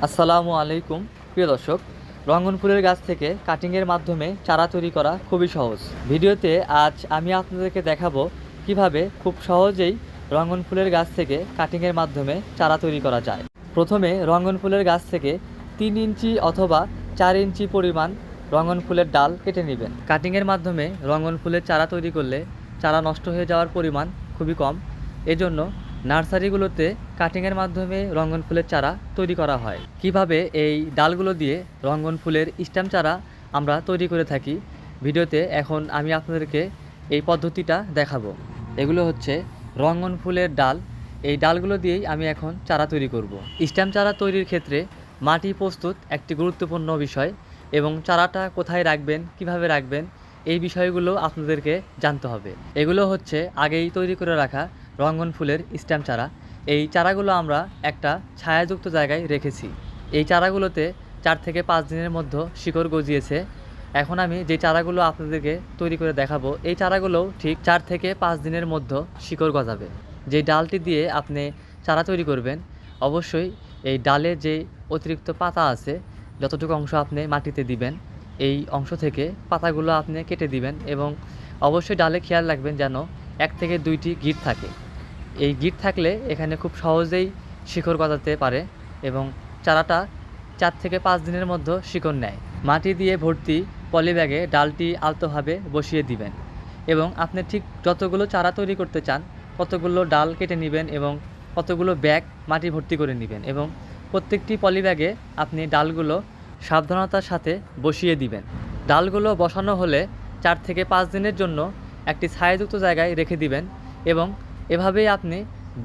আসসালামু আলাইকুম প্রিয় দর্শক। রঙ্গন ফুলের গাছ থেকে কাটিংয়ের মাধ্যমে চারা তৈরি করা খুবই সহজ। ভিডিওতে আজ আমি আপনাদেরকে দেখাবো কিভাবে খুব সহজেই রঙ্গন ফুলের গাছ থেকে কাটিংয়ের মাধ্যমে চারা তৈরি করা যায়। প্রথমে রঙ্গন ফুলের গাছ থেকে 3 ইঞ্চি অথবা 4 ইঞ্চি পরিমাণ রঙ্গন ফুলের ডাল কেটে নেবেন। কাটিংয়ের মাধ্যমে রঙ্গন ফুলের চারা তৈরি করলে চারা নষ্ট হয়ে যাওয়ার পরিমাণ খুবই কম। এজন্য নার্সারিগুলোতে কাটিংয়ের মাধ্যমে রঙ্গন ফুলের চারা তৈরি করা হয়। কিভাবে এই ডালগুলো দিয়ে রঙ্গন ফুলের স্ট্যাম চারা আমরা তৈরি করে থাকি, ভিডিওতে এখন আমি আপনাদেরকে এই পদ্ধতিটা দেখাবো। এগুলো হচ্ছে রঙ্গন ফুলের ডাল। এই ডালগুলো দিয়েই আমি এখন চারা তৈরি করব। স্ট্যাম চারা তৈরির ক্ষেত্রে মাটি প্রস্তুত একটি গুরুত্বপূর্ণ বিষয় এবং চারাটা কোথায় রাখবেন, কিভাবে রাখবেন, এই বিষয়গুলো আপনাদেরকে জানতে হবে। এগুলো হচ্ছে আগেই তৈরি করে রাখা রঙ্গন ফুলের স্ট্যাম চারা। এই চারাগুলো আমরা একটা ছায়াযুক্ত জায়গায় রেখেছি। এই চারাগুলোতে 4 থেকে 5 দিনের মধ্যে শিকড় গজিয়েছে। এখন আমি যে চারাগুলো আপনাদেরকে তৈরি করে দেখাবো, এই চারাগুলোও ঠিক 4 থেকে 5 দিনের মধ্যে শিকড় গজাবে। যে ডালটি দিয়ে আপনি চারা তৈরি করবেন, অবশ্যই এই ডালে যে অতিরিক্ত পাতা আছে, যতটুকু অংশ আপনি মাটিতে দিবেন, এই অংশ থেকে পাতাগুলো আপনি কেটে দিবেন এবং অবশ্যই ডালে খেয়াল রাখবেন যেন 1 থেকে 2টি গিঁট থাকে। এই গিঁট থাকলে এখানে খুব সহজেই শিকড় গজাতে পারে এবং চারাটা 4 থেকে 5 দিনের মধ্যে শিকড় নেয়। মাটি দিয়ে ভর্তি পলি ব্যাগে ডালটি আলতোভাবে বসিয়ে দিবেন এবং আপনি ঠিক যতগুলো চারা তৈরি করতে চান কতগুলো ডাল কেটে নেবেন এবং কতগুলো ব্যাগ মাটি ভর্তি করে নেবেন এবং প্রত্যেকটি পলি ব্যাগে আপনি ডালগুলো সাবধানতার সাথে বসিয়ে দিবেন। ডালগুলো বসানো হলে 4 থেকে 5 দিনের জন্য একটি ছায়াযুক্ত জায়গায় রেখে দিবেন এবং এভাবেই আপনি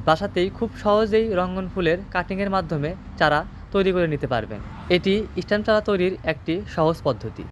বাসাতেই খুব সহজেই রঙ্গন ফুলের কাটিংয়ের মাধ্যমে চারা তৈরি করে নিতে পারবেন। এটি স্ট্যাম চারা তৈরির একটি সহজ পদ্ধতি।